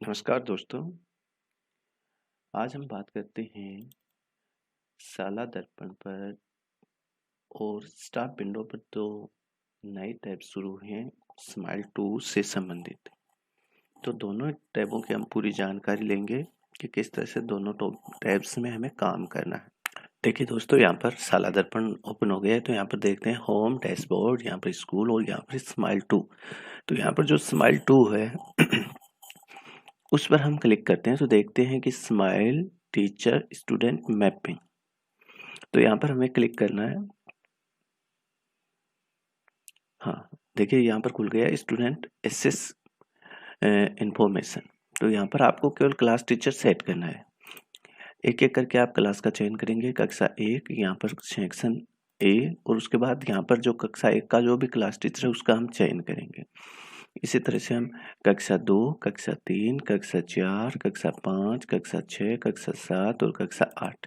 नमस्कार दोस्तों। आज हम बात करते हैं साला दर्पण पर और स्टाफ विंडो पर दो नए टैब शुरू हुए हैं स्माइल 2 से संबंधित। तो दोनों टैबों की हम पूरी जानकारी लेंगे कि किस तरह से दोनों टैब्स में हमें काम करना है। देखिए दोस्तों, यहाँ पर साला दर्पण ओपन हो गया है। तो यहाँ पर देखते हैं होम, डैशबोर्ड, यहाँ पर स्कूल और यहाँ पर स्माइल 2। तो यहाँ पर जो स्माइल 2 है उस पर हम क्लिक करते हैं तो देखते हैं कि स्माइल टीचर स्टूडेंट मैपिंग। तो यहाँ पर हमें क्लिक करना है। हाँ, देखिए यहाँ पर खुल गया स्टूडेंट एसेस इंफॉर्मेशन। तो यहाँ पर आपको केवल क्लास टीचर सेट करना है। एक एक करके आप क्लास का चयन करेंगे। कक्षा 1 यहाँ पर सेक्शन ए, और उसके बाद यहाँ पर जो कक्षा 1 का जो भी क्लास टीचर है उसका हम चयन करेंगे। इसी तरह से हम कक्षा 2, कक्षा 3, कक्षा 4, कक्षा 5, कक्षा 6, कक्षा 7 और कक्षा 8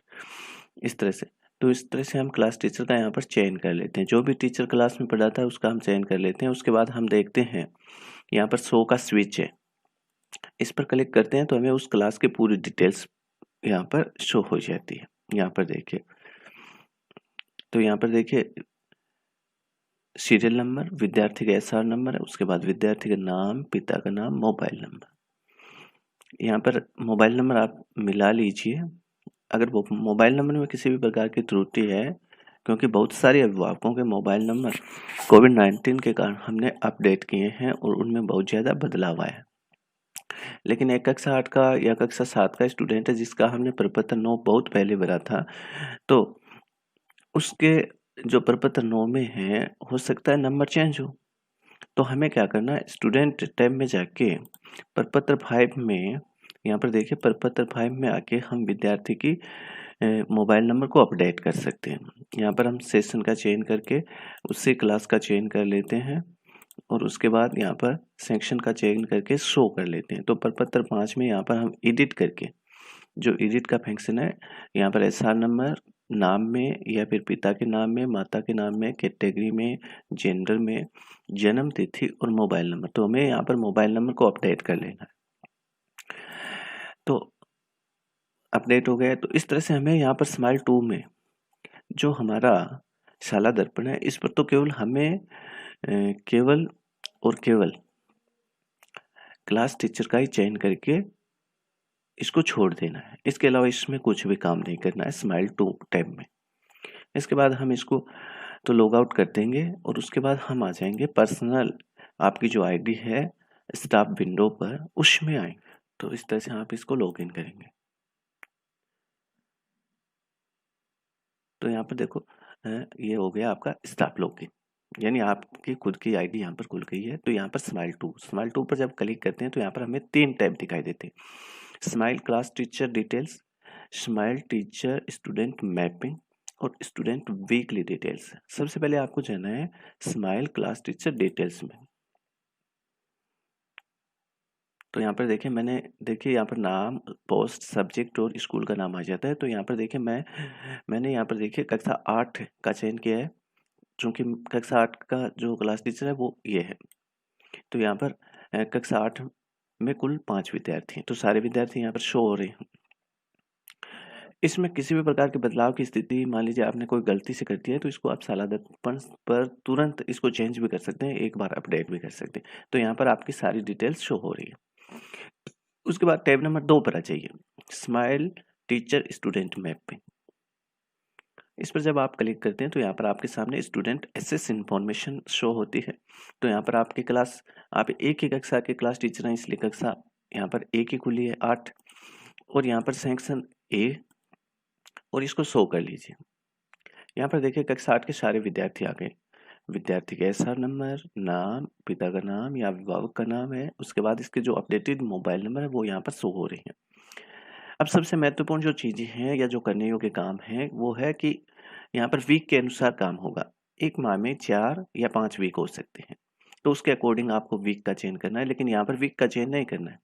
इस तरह से। तो इस तरह से हम क्लास टीचर का यहाँ पर चयन कर लेते हैं। जो भी टीचर क्लास में पढ़ाता है उसका हम चयन कर लेते हैं। उसके बाद हम देखते हैं यहाँ पर शो का स्विच है, इस पर क्लिक करते हैं तो हमें उस क्लास की पूरी डिटेल्स यहाँ पर शो हो जाती है। यहाँ पर देखिए, तो यहाँ पर देखिए सीरियल नंबर, विद्यार्थी का एसआर नंबर है, उसके बाद विद्यार्थी का नाम, पिता का नाम, मोबाइल नंबर। यहाँ पर मोबाइल नंबर आप मिला लीजिए अगर वो मोबाइल नंबर में किसी भी प्रकार की त्रुटि है, क्योंकि बहुत सारे अभिभावकों के मोबाइल नंबर कोविड-19 के कारण हमने अपडेट किए हैं और उनमें बहुत ज़्यादा बदलाव आया है। लेकिन एक कक्षा 8 का या कक्षा 7 का स्टूडेंट है जिसका हमने प्रपत्र 9 बहुत पहले भरा था, तो उसके जो प्रपत्र 9 में है हो सकता है नंबर चेंज हो। तो हमें क्या करना है, स्टूडेंट टैब में जाके प्रपत्र 5 में, यहाँ पर देखिए प्रपत्र 5 में आके हम विद्यार्थी की मोबाइल नंबर को अपडेट कर सकते हैं। यहाँ पर हम सेशन का चयन करके उसी क्लास का चयन कर लेते हैं और उसके बाद यहाँ पर सेक्शन का चयन करके शो कर लेते हैं। तो प्रपत्र 5 में यहाँ पर हम एडिट करके, जो एडिट का फंक्शन है, यहाँ पर एसआर नंबर नाम में या फिर पिता के नाम में, माता के नाम में, कैटेगरी में, जेंडर में, जन्म तिथि और मोबाइल नंबर। तो हमें यहाँ पर मोबाइल नंबर को अपडेट कर लेना है। तो अपडेट हो गया। तो इस तरह से हमें यहाँ पर स्माइल 2 में जो हमारा शाला दर्पण है, इस पर तो केवल हमें केवल और केवल क्लास टीचर का ही चयन करके इसको छोड़ देना है। इसके अलावा इसमें कुछ भी काम नहीं करना है स्माइल 2 टैब में। इसके बाद हम इसको तो लॉग आउट कर देंगे और उसके बाद हम आ जाएंगे पर्सनल, आपकी जो आईडी है स्टाफ विंडो पर उसमें आएंगे। तो इस तरह से आप इसको लॉग इन करेंगे। तो यहाँ पर देखो ये हो गया आपका स्टाफ लॉगिन, यानी आपकी खुद की आईडी यहाँ पर खुल गई है। तो यहाँ पर स्माइल 2 पर जब क्लिक करते हैं तो यहाँ पर हमें 3 टैब दिखाई देते हैं। Smile class teacher details, smile teacher student mapping और स्टूडेंट वीकली डिटेल्स। सबसे पहले आपको जाना है स्माइल क्लास टीचर डिटेल्स में। तो यहाँ पर देखिए यहाँ पर नाम, पोस्ट, सब्जेक्ट और स्कूल का नाम आ जाता है। तो यहाँ पर देखिए मैंने यहाँ पर देखिए कक्षा 8 का चयन किया है, चूँकि कक्षा 8 का जो क्लास टीचर है वो ये है। तो यहाँ पर कक्षा 8 में कुल 5 विद्यार्थी हैं, तो सारे विद्यार्थी यहाँ पर शो हो रहे हैं। इसमें किसी भी प्रकार के बदलाव की स्थिति, मान लीजिए आपने कोई गलती से कर दिया है, तो इसको आप साला दर्पण पर तुरंत इसको चेंज भी कर सकते हैं, एक बार अपडेट भी कर सकते हैं। तो यहाँ पर आपकी सारी डिटेल्स शो हो रही है। उसके बाद टैब नंबर 2 पर आ जाइए, स्माइल टीचर स्टूडेंट मैपिंग। इस पर जब आप क्लिक करते हैं तो यहाँ पर आपके सामने स्टूडेंट एसेस इन्फॉर्मेशन शो होती है। तो यहाँ पर आपकी क्लास, आप एक ही कक्षा के क्लास टीचर हैं इसलिए कक्षा यहाँ पर एक ही खुली है 8, और यहाँ पर सेक्शन ए, और इसको शो कर लीजिए। यहाँ पर देखिए कक्षा 8 के सारे विद्यार्थी आ गए। विद्यार्थी का एसआर नंबर, नाम, पिता का नाम या अभिभावक का नाम है, उसके बाद इसके जो अपडेटेड मोबाइल नंबर है वो यहाँ पर शो हो रही है। अब सबसे महत्वपूर्ण जो चीज़ें हैं या जो करने योग्य काम है वो है कि यहाँ पर वीक के अनुसार काम होगा। एक माह में 4 या 5 वीक हो सकते हैं, तो उसके अकॉर्डिंग आपको वीक का चयन करना है, लेकिन यहाँ पर वीक का चयन नहीं करना है।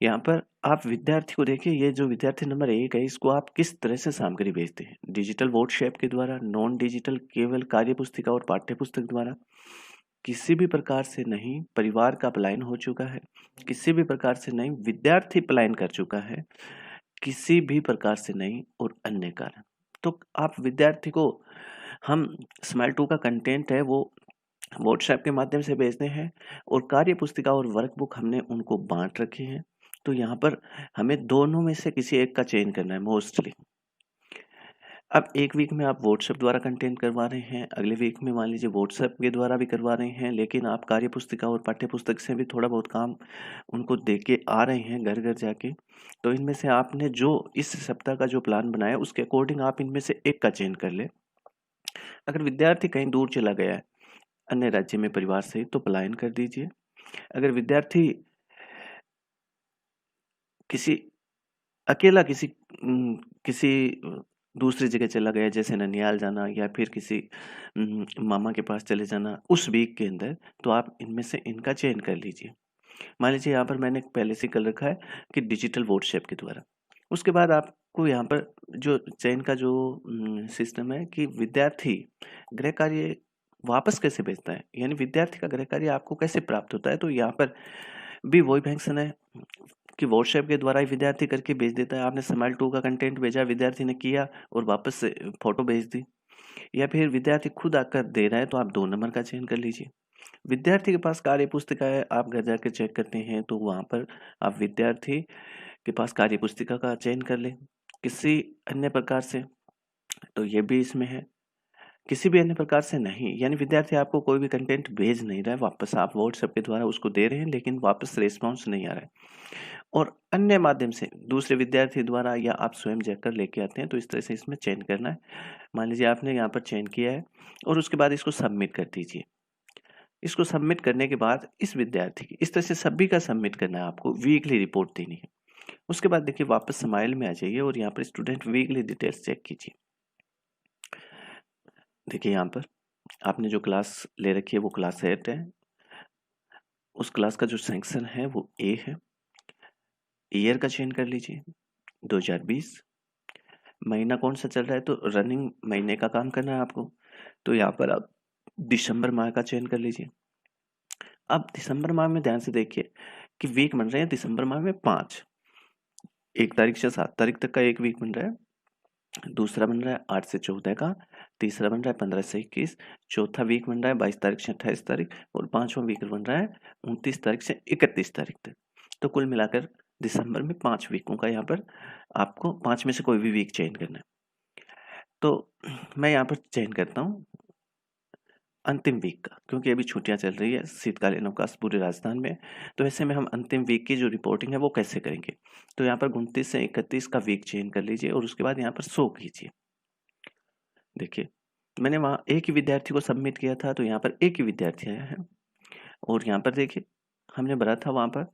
यहाँ पर आप विद्यार्थी को देखिए, ये जो विद्यार्थी नंबर 1 है इसको आप किस तरह से सामग्री भेजते हैं, डिजिटल व्हाट्सएप के द्वारा, नॉन डिजिटल केवल कार्य पुस्तिका और पाठ्य पुस्तक द्वारा। किसी भी प्रकार से नहीं परिवार का पलायन हो चुका है, किसी भी प्रकार से नहीं विद्यार्थी पलायन कर चुका है, किसी भी प्रकार से नहीं और अन्य कारण। तो आप विद्यार्थी को हम स्माइल 2 का कंटेंट है वो व्हाट्सएप के माध्यम से भेजते हैं और कार्य पुस्तिका और वर्कबुक हमने उनको बाँट रखी है। तो यहाँ पर हमें दोनों में से किसी एक का चयन करना है मोस्टली। अब एक वीक में आप व्हाट्सएप द्वारा कंटेंट करवा रहे हैं, अगले वीक में मान लीजिए व्हाट्सएप के द्वारा भी करवा रहे हैं, लेकिन आप कार्य पुस्तिका और पाठ्य पुस्तक से भी थोड़ा बहुत काम उनको दे के आ रहे हैं घर-घर जाके। तो इनमें से आपने जो इस सप्ताह का जो प्लान बनाया उसके अकॉर्डिंग आप इनमें से एक का चयन कर लें। अगर विद्यार्थी कहीं दूर चला गया है, अन्य राज्य में परिवार से, तो पलायन कर दीजिए। अगर विद्यार्थी किसी अकेला किसी दूसरी जगह चला गया जैसे ननिहाल जाना या फिर किसी मामा के पास चले जाना उस वीक के अंदर, तो आप इनमें से इनका चयन कर लीजिए। मान लीजिए यहाँ पर मैंने पहले से कर रखा है कि डिजिटल व्हाट्सएप के द्वारा। उसके बाद आपको यहाँ पर जो चयन का जो सिस्टम है कि विद्यार्थी गृह कार्य वापस कैसे भेजता है, यानी विद्यार्थी का गृह कार्य आपको कैसे प्राप्त होता है, तो यहाँ पर भी वही फंक्शन है कि व्हाट्सएप के द्वारा ही विद्यार्थी करके भेज देता है। आपने स्माइल 2 का कंटेंट भेजा, विद्यार्थी ने किया और वापस से फोटो भेज दी, या फिर विद्यार्थी खुद आकर दे रहा है तो आप 2 नंबर का चयन कर लीजिए। विद्यार्थी के पास कार्य पुस्तिका है, आप घर जाकर चेक करते हैं तो वहाँ पर आप विद्यार्थी के पास कार्य पुस्तिका का चयन कर लें। किसी अन्य प्रकार से तो ये भी इसमें है, किसी भी अन्य प्रकार से नहीं, यानी विद्यार्थी आपको कोई भी कंटेंट भेज नहीं रहा है, वापस आप व्हाट्सएप के द्वारा उसको दे रहे हैं लेकिन वापस रिस्पॉन्स नहीं आ रहा है, और अन्य माध्यम से दूसरे विद्यार्थी द्वारा या आप स्वयं जाकर लेके आते हैं, तो इस तरह से इसमें चयन करना है। मान लीजिए आपने यहाँ पर चयन किया है और उसके बाद इसको सबमिट कर दीजिए। इसको सबमिट करने के बाद इस विद्यार्थी की इस तरह से सभी का सबमिट करना है, आपको वीकली रिपोर्ट देनी है। उसके बाद देखिए वापस स्माइल में आ जाइए और यहाँ पर स्टूडेंट वीकली डिटेल्स चेक कीजिए। देखिए यहाँ पर आपने जो क्लास ले रखी है वो क्लास 8 है, उस क्लास का जो सेक्शन है वो ए है। ईयर का चयन कर लीजिए 2020। महीना कौन सा चल रहा है, तो रनिंग महीने का काम करना है आपको, तो यहाँ पर आप दिसंबर माह का चयन कर लीजिए। अब दिसंबर माह में ध्यान से देखिए कि वीक बन रहे हैं दिसंबर माह में 5, 1 तारीख से 7 तारीख तक का एक वीक बन रहा है, दूसरा बन रहा है 8 से 14 का, तीसरा बन रहा है 15 से 21, चौथा वीक बन रहा है 22 तारीख से 28 तारीख और 5वां वीक बन रहा है 29 तारीख से 31 तारीख तक। तो कुल मिलाकर दिसंबर में 5 वीकों का यहाँ पर आपको 5 में से कोई भी वीक चयन करना है। तो मैं यहाँ पर चयन करता हूँ अंतिम वीक का, क्योंकि अभी छुट्टियां चल रही है, शीतकालीन अवकाश पूरे राजस्थान में, तो ऐसे में हम अंतिम वीक की जो रिपोर्टिंग है वो कैसे करेंगे। तो यहाँ पर 29 से 31 का वीक चयन कर लीजिए और उसके बाद यहाँ पर शो कीजिए। देखिए मैंने वहाँ एक ही विद्यार्थी को सबमिट किया था, तो यहाँ पर एक ही विद्यार्थी आया है और यहाँ पर देखिए हमने भरा था वहाँ पर,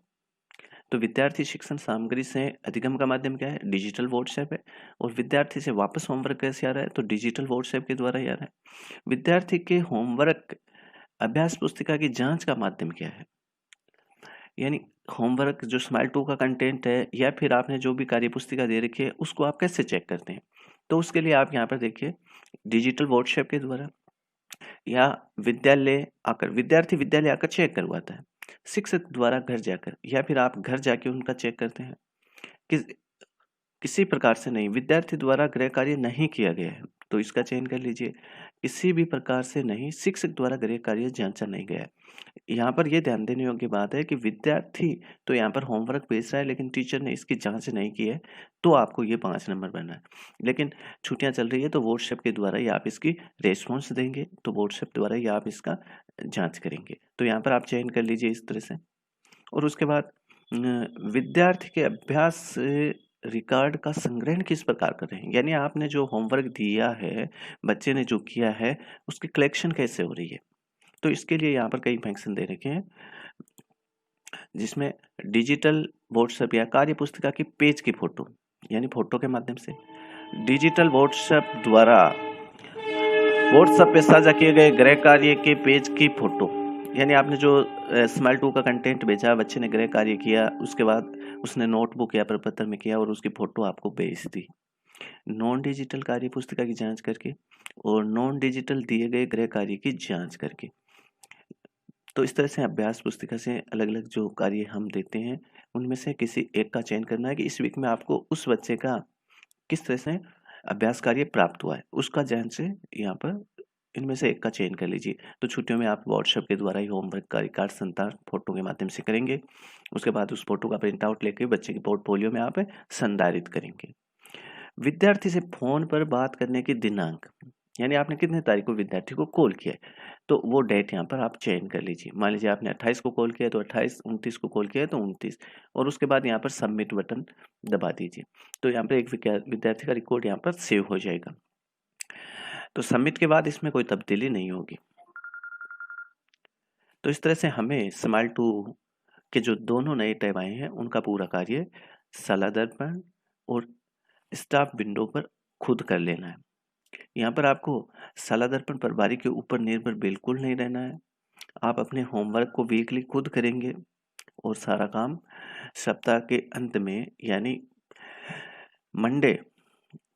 तो विद्यार्थी शिक्षण सामग्री से अधिगम का माध्यम क्या है, डिजिटल व्हाट्सएप है, और विद्यार्थी से वापस होमवर्क कैसे आ रहा है, तो डिजिटल व्हाट्सएप के द्वारा ही आ रहा है। विद्यार्थी के होमवर्क अभ्यास पुस्तिका की जांच का माध्यम क्या है, यानी होमवर्क जो स्माइल 2 का कंटेंट है या फिर आपने जो भी कार्य पुस्तिका दे रखी है उसको आप कैसे चेक करते हैं, तो उसके लिए आप यहाँ पर देखिए डिजिटल व्हाट्सएप के द्वारा या विद्यार्थी विद्यालय आकर चेक करवाता है, शिक्षक द्वारा घर जाकर, या फिर आप घर जाके उनका चेक करते हैं। किस किसी प्रकार से नहीं, विद्यार्थी द्वारा गृह कार्य नहीं किया गया है, तो इसका चयन कर लीजिए। किसी भी प्रकार से नहीं, शिक्षक द्वारा गृह कार्य जांचा नहीं गया है। यहाँ पर ये ध्यान देने योग्य बात है कि विद्यार्थी तो यहाँ पर होमवर्क भेज रहा है लेकिन टीचर ने इसकी जांच नहीं की है, तो आपको ये 5 नंबर बनना है। लेकिन छुट्टियां चल रही है तो व्हाट्सएप के द्वारा ही आप इसकी रेस्पॉन्स देंगे, तो व्हाट्सएप द्वारा ही आप इसका जांच करेंगे। तो यहाँ पर आप चयन कर लीजिए इस तरह से। और उसके बाद विद्यार्थी के अभ्यास रिकॉर्ड का संग्रहण किस प्रकार कर रहे हैं, यानी आपने जो होमवर्क दिया है, बच्चे ने जो किया है, उसकी कलेक्शन कैसे हो रही है। तो इसके लिए यहाँ पर कई फंक्शन दे रखे हैं, जिसमें डिजिटल व्हाट्सएप या कार्य पुस्तिका की पेज की फोटो, यानी फोटो के माध्यम से डिजिटल व्हाट्सएप द्वारा व्हाट्सएप पे साझा किए गए गृह कार्य के पेज की फोटो, यानी आपने जो स्माइल 2 का कंटेंट भेजा, बच्चे ने गृह कार्य किया, उसके बाद उसने नोटबुक या प्रपत्र में किया और उसकी फोटो आपको भेज दी। नॉन डिजिटल कार्य पुस्तिका की जांच करके और नॉन डिजिटल दिए गए गृह कार्य की जांच करके तो इस तरह से अभ्यास पुस्तिका से अलग-अलग जो कार्य हम देते हैं, उनमें से किसी एक का चयन करना है कि इस वीक में आपको उस बच्चे का किस तरह से अभ्यास कार्य प्राप्त हुआ है, उसका ध्यान से यहाँ पर इनमें से एक का चयन कर लीजिए। तो छुट्टियों में आप व्हाट्सएप के द्वारा ही होमवर्क का रिकॉर्ड संतान फ़ोटो के माध्यम से करेंगे। उसके बाद उस फ़ोटो का प्रिंट आउट लेके बच्चे के पोर्टफोलियो में आप संधारित करेंगे। विद्यार्थी से फ़ोन पर बात करने की दिनांक, यानी आपने कितने तारीख को विद्यार्थी को कॉल किया है, तो वो डेट यहाँ पर आप चयन कर लीजिए। मान लीजिए आपने 28 को कॉल किया है तो 28, 29 को कॉल किया है तो 29 और उसके बाद यहाँ पर सबमिट बटन दबा दीजिए। तो यहाँ पर एक विद्यार्थी का रिकॉर्ड यहाँ पर सेव हो जाएगा। तो सबमिट के बाद इसमें कोई तब्दीली नहीं होगी। तो इस तरह से हमें स्माइल 2 के जो दोनों नए टैब आए हैं उनका पूरा कार्य सला दर्पण और स्टाफ विंडो पर खुद कर लेना है। यहाँ पर आपको सला दर्पण प्रभारी के ऊपर निर्भर बिल्कुल नहीं रहना है। आप अपने होमवर्क को वीकली खुद करेंगे और सारा काम सप्ताह के अंत में यानी मंडे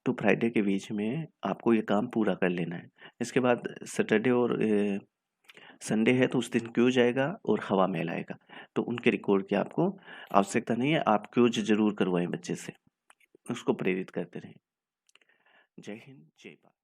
टू फ्राइडे के बीच में आपको ये काम पूरा कर लेना है। इसके बाद सैटरडे और संडे है तो उस दिन क्यूज आएगा और हवा मेल आएगा, तो उनके रिकॉर्ड की आपको आवश्यकता नहीं है। आप क्यूज जरूर करवाएं बच्चे से, उसको प्रेरित करते रहें। जय हिंद, जय भारत।